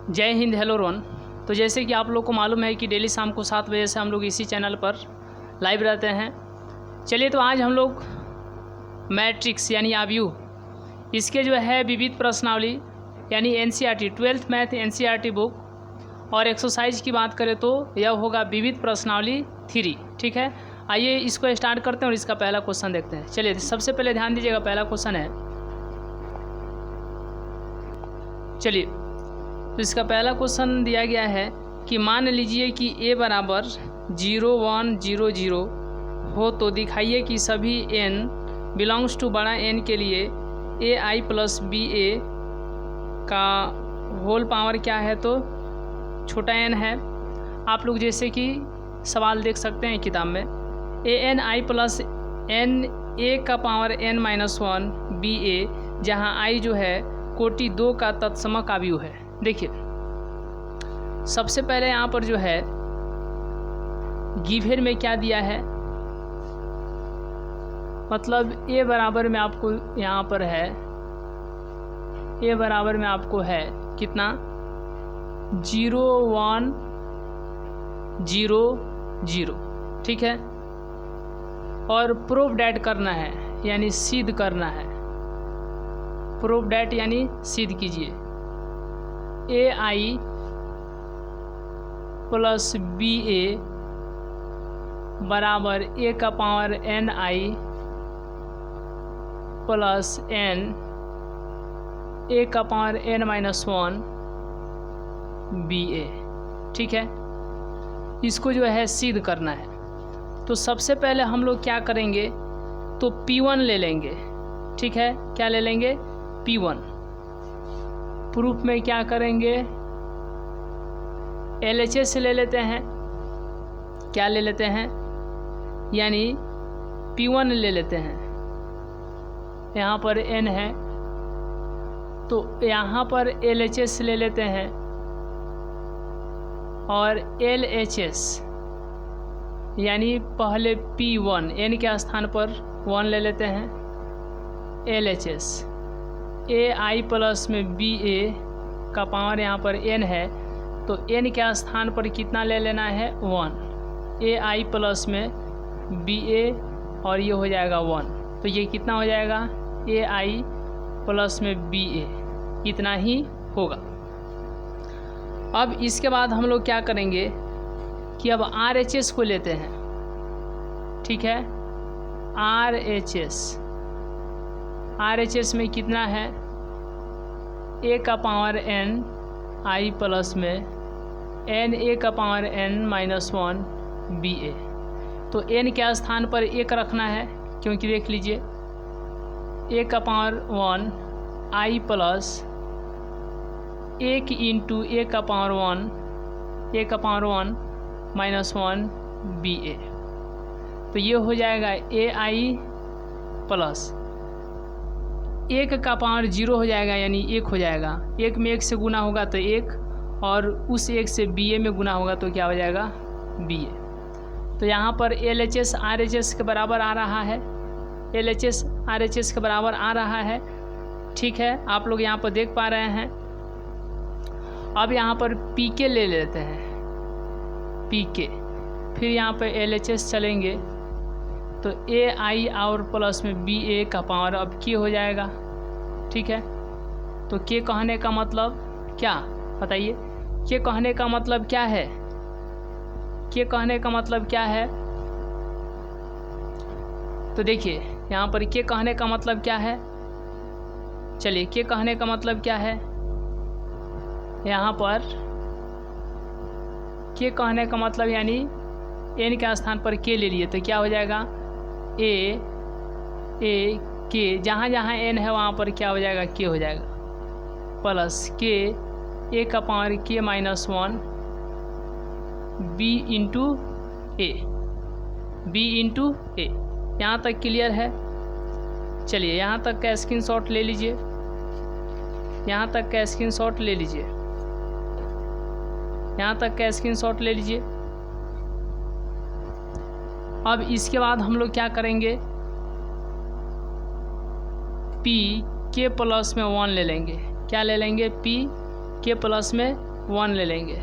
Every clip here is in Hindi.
जय हिंद, हेलो रोन। तो जैसे कि आप लोग को मालूम है कि डेली शाम को 7 बजे से हम लोग इसी चैनल पर लाइव रहते हैं। चलिए, तो आज हम लोग मैट्रिक्स यानी आव्यूह, इसके जो है विविध प्रश्नावली यानी NCERT 12th math NCERT book और एक्सरसाइज की बात करें तो यह होगा विविध प्रश्नावली 3। ठीक है, आइए इसको स्टार्ट करते हैं और इसका पहला क्वेश्चन देखते हैं। चलिए, सबसे पहले ध्यान दीजिएगा, पहला क्वेश्चन है। चलिए, तो इसका पहला क्वेश्चन दिया गया है कि मान लीजिए कि a बराबर 0 1 0 0 हो तो दिखाइए कि सभी n बिलोंग्स टू बड़ा n के लिए ai प्लस बी ए का होल पावर क्या है, तो छोटा n है। आप लोग जैसे कि सवाल देख सकते हैं किताब में, a n i plus n a का पावर n माइनस 1 बी ए, जहाँ i जो है कोटि 2 का तत्समक आव्यूह है। देखिए, सबसे पहले यहाँ पर जो है गिवन में क्या दिया है, मतलब a बराबर में आपको यहाँ पर है, a बराबर में आपको है कितना 0 1 0 0। ठीक है, और प्रूव डैट करना है यानी सिद्ध करना है। प्रूव डैट यानी सिद्ध कीजिए ai प्लस बी ए बराबर a का power n i plus n a का पावर n माइनस 1 बी ए। ठीक है, इसको जो है सिद्ध करना है। तो सबसे पहले हम लोग क्या करेंगे, तो P1 ले लेंगे। ठीक है, क्या ले लेंगे, P1। प्रूफ में क्या करेंगे, LHS ले लेते हैं। क्या ले लेते हैं, यानी P1 ले लेते हैं। यहाँ पर n है तो यहाँ पर LHS ले लेते हैं और LHS यानी पहले P1 n के स्थान पर 1 ले लेते हैं। LHS ai प्लस में बी ए का पावर यहाँ पर n है तो n के स्थान पर कितना ले लेना है 1, ai प्लस में बी ए और ये हो जाएगा 1। तो ये कितना हो जाएगा ai प्लस में बी ए, इतना ही होगा। अब इसके बाद हम लोग क्या करेंगे कि अब RHS को लेते हैं। ठीक है, RHS में कितना है, a का पावर n i प्लस में n a का पावर n माइनस 1 बी ए। तो n के स्थान पर 1 रखना है, क्योंकि देख लीजिए a का power 1 i plus 1 into a का पावर 1 माइनस 1 बी ए। तो ये हो जाएगा ai प्लस 1 का पावर 0 हो जाएगा यानी 1 हो जाएगा। 1 में 1 से गुना होगा तो 1, और उस 1 से बी ए में गुना होगा तो क्या हो जाएगा बी ए। तो यहाँ पर LHS RHS के बराबर आ रहा है, LHS RHS के बराबर आ रहा है। ठीक है, आप लोग यहाँ पर देख पा रहे हैं। अब यहाँ पर PK ले लेते हैं, PK, फिर यहाँ पर LHS चलेंगे तो ai और प्लस में बी ए का पावर अब k हो जाएगा। ठीक है, तो k कहने का मतलब क्या, बताइए, k कहने का मतलब क्या है, k कहने का मतलब क्या है। तो देखिए यहाँ पर k कहने का मतलब क्या है। चलिए, k कहने का मतलब क्या है, यहाँ पर k कहने का मतलब यानी n के स्थान पर k ले लिए तो क्या हो जाएगा a k, जहाँ जहाँ n है वहाँ पर क्या हो जाएगा k हो जाएगा, प्लस k a का power k minus 1 b into A. यहाँ तक क्लियर है। चलिए, यहाँ तक का स्क्रीनशॉट ले लीजिए, यहाँ तक का स्क्रीनशॉट ले लीजिए, यहाँ तक का स्क्रीनशॉट ले लीजिए। अब इसके बाद हम लोग क्या करेंगे, p k प्लस में 1 ले लेंगे। क्या ले लेंगे, p k प्लस में 1 ले लेंगे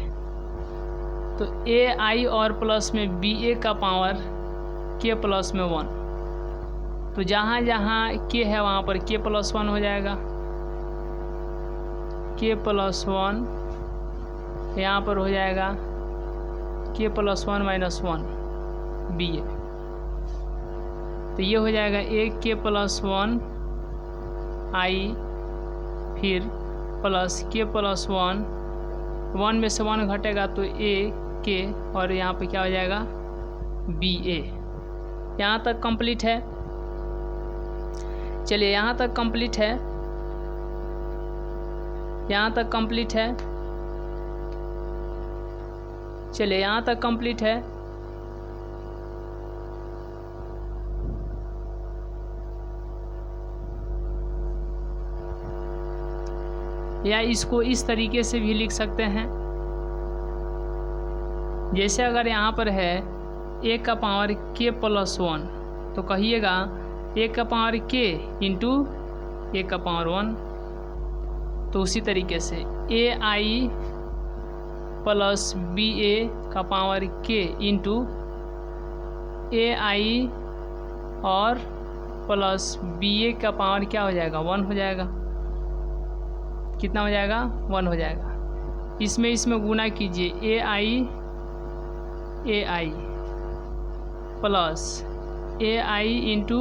तो ए आई और प्लस में बी ए का पावर के प्लस में 1, तो जहाँ जहाँ के है वहाँ पर के प्लस 1 हो जाएगा, के प्लस 1 यहाँ पर हो जाएगा के प्लस 1 माइनस 1 बी ए, तो ये हो जाएगा ए के प्लस 1 आई फिर प्लस के प्लस 1 में से 1 घटेगा तो ए के, और यहाँ पे क्या हो जाएगा बी ए। यहाँ तक कंप्लीट है। चलिए यहाँ तक कंप्लीट है, यहाँ तक कंप्लीट है, चलिए यहाँ तक कंप्लीट है। या इसको इस तरीके से भी लिख सकते हैं, जैसे अगर यहाँ पर है ए का पावर के प्लस 1 तो कहिएगा ए का पावर के इंटू ए का पावर 1, तो उसी तरीके से ए आई प्लस बी ए का पावर के इंटू ए आई और प्लस बी ए का पावर क्या हो जाएगा 1 हो जाएगा। कितना हो जाएगा 1 हो जाएगा। इसमें गुना कीजिए ए आई प्लस ए आई इंटू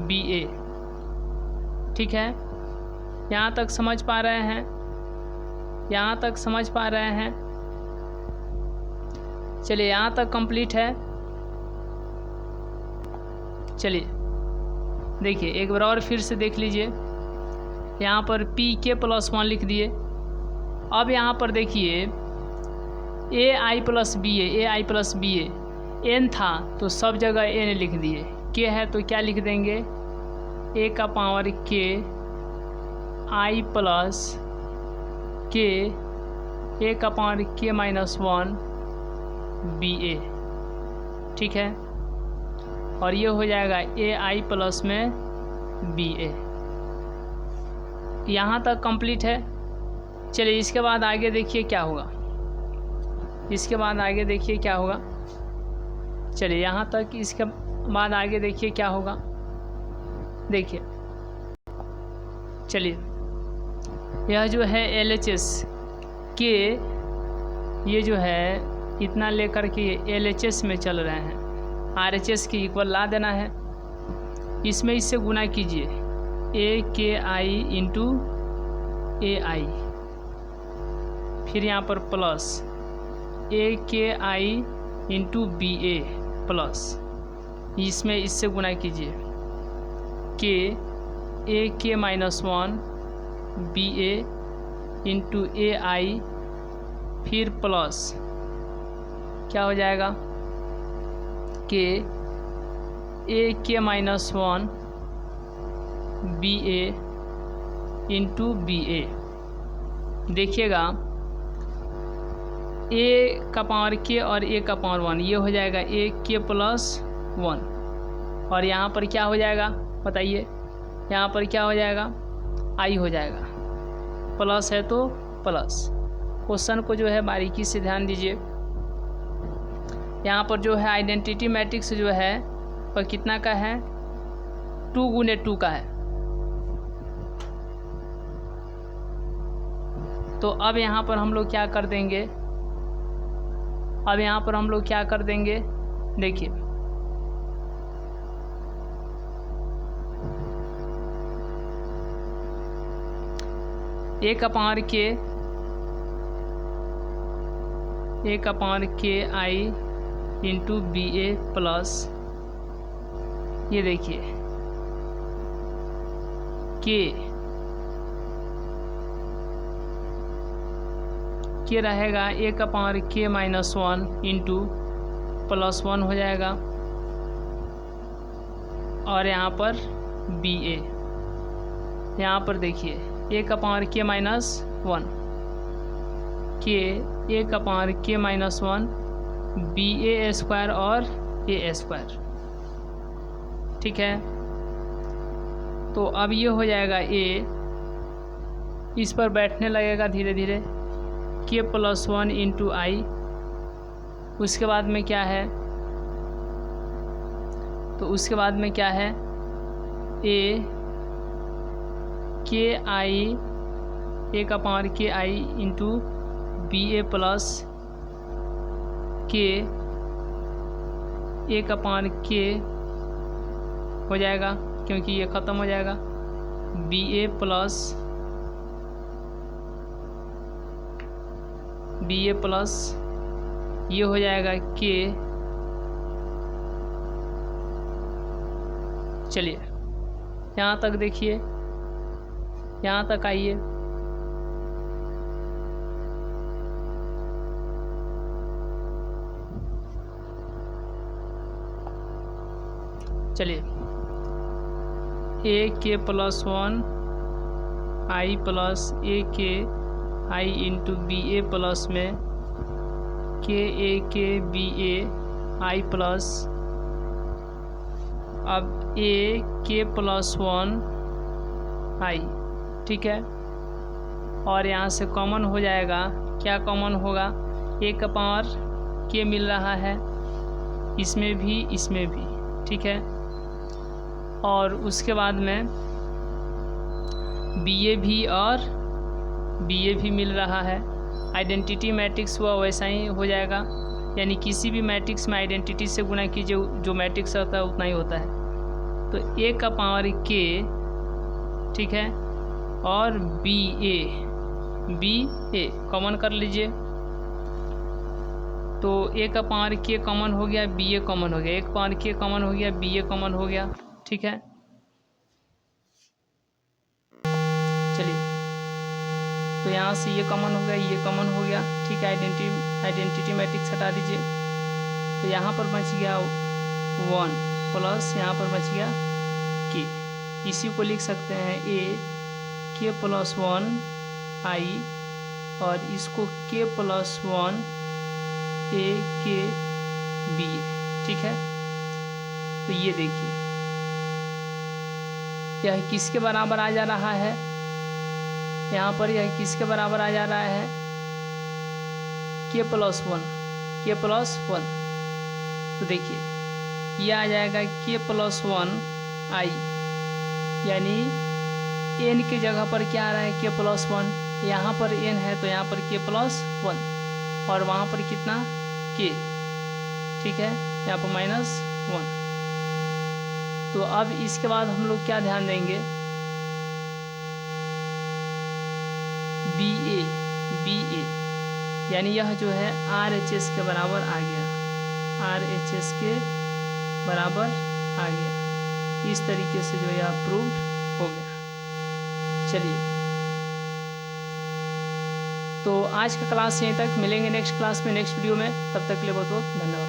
बी ए। ठीक है, यहाँ तक समझ पा रहे हैं, यहाँ तक समझ पा रहे हैं। चलिए यहाँ तक कंप्लीट है। चलिए देखिए एक बार और फिर से देख लीजिए, यहाँ पर पी के प्लस 1 लिख दिए। अब यहाँ पर देखिए ए आई प्लस बी ए आई प्लस बी एन था तो सब जगह एन लिख दिए, के है तो क्या लिख देंगे ए का पावर के आई प्लस के ए का पावर के माइनस 1 बी ए। ठीक है, और ये हो जाएगा ए आई प्लस में बी ए। यहाँ तक कंप्लीट है। चलिए इसके बाद आगे देखिए क्या होगा, इसके बाद आगे देखिए क्या होगा। चलिए यहाँ तक, इसके बाद आगे देखिए क्या होगा। देखिए चलिए यह जो है LHS के, ये जो है इतना लेकर के LHS में चल रहे हैं, RHS के इक्वल ला देना है। इसमें इससे गुना कीजिए ए के आई इंटू ए आई, फिर यहाँ पर प्लस ए के आई इंटू बी ए प्लस, इसमें इससे गुना कीजिए के ए के माइनस 1 बी ए इंटू ए आई, फिर प्लस क्या हो जाएगा के ए के माइनस 1 बी ए इंटू बी ए। देखिएगा ए का पावर के और ए का पावर 1, ये हो जाएगा ए के प्लस 1, और यहाँ पर क्या हो जाएगा बताइए, यहाँ पर क्या हो जाएगा आई हो जाएगा, प्लस है तो प्लस। क्वेश्चन को जो है बारीकी से ध्यान दीजिए। यहाँ पर जो है आइडेंटिटी मैट्रिक्स जो है वह कितना का है 2 गुने 2 का है। तो अब यहाँ पर हम लोग क्या कर देंगे, अब यहाँ पर हम लोग क्या कर देंगे, देखिए ए का पावर के आई इंटू बी ए प्लस, ये देखिए के रहेगा ए का पावर के माइनस 1 इंटू प्लस 1 हो जाएगा, और यहाँ पर बी ए, यहाँ पर देखिए ए का पावर के माइनस 1 के ए का पावर के माइनस 1 बी ए स्क्वायर और ए स्क्वायर। ठीक है, तो अब ये हो जाएगा ए, इस पर बैठने लगेगा धीरे धीरे, के प्लस 1 इंटू आई। उसके बाद में क्या है, तो उसके बाद में क्या है, ए के आई, ए का पावर के आई इंटू बी ए प्लस के, ए का पावर के हो जाएगा क्योंकि ये ख़त्म हो जाएगा, बी ए प्लस ये हो जाएगा के। चलिए यहाँ तक देखिए, यहाँ तक आइए। चलिए ए के प्लस 1 आई प्लस ए के आई इंटू बी ए प्लस में के बी ए आई प्लस, अब ए के प्लस 1 आई, ठीक है। और यहाँ से कॉमन हो जाएगा, क्या कॉमन होगा, ए का पावर के मिल रहा है इसमें भी इसमें भी, ठीक है। और उसके बाद में बी ए भी और बी ए भी मिल रहा है। आइडेंटिटी मैट्रिक्स हुआ वैसा ही हो जाएगा, यानी किसी भी मैट्रिक्स में आइडेंटिटी से गुना कीजिए, जो मैट्रिक्स होता है उतना ही होता है। तो ए का पावर के, ठीक है, और बी ए कॉमन कर लीजिए। तो ए का पावर के कॉमन हो गया, बी ए कॉमन हो गया, एक पावर के कॉमन हो गया, बी ए कॉमन हो गया, ठीक है। चलिए तो यहाँ से ये कॉमन हो गया, ये कॉमन हो गया, ठीक है। आइडेंटिटी मैट्रिक्स हटा दीजिए। तो यहाँ पर बच गया 1 प्लस यहाँ पर बच गया के। इसी को लिख सकते हैं ए के प्लस 1 आई, और इसको के प्लस 1 ए के बी ए, ठीक है। तो ये देखिए यह किसके बराबर आ जा रहा है, यहाँ पर यह किसके बराबर आ जा रहा है, के प्लस 1। तो देखिए ये आ जाएगा के प्लस 1 आई, यानी एन के जगह पर क्या आ रहा है, के प्लस 1। यहाँ पर एन है तो यहाँ पर के प्लस 1, और वहाँ पर कितना के, ठीक है, यहाँ पर -1। तो अब इसके बाद हम लोग क्या ध्यान देंगे, बी ए यानी यह जो है RHS के बराबर आ गया, RHS के बराबर आ गया। इस तरीके से जो यह प्रूव्ड हो गया। चलिए तो आज का क्लास यहीं तक, मिलेंगे नेक्स्ट क्लास में, नेक्स्ट वीडियो में। तब तक के लिए बहुत बहुत धन्यवाद।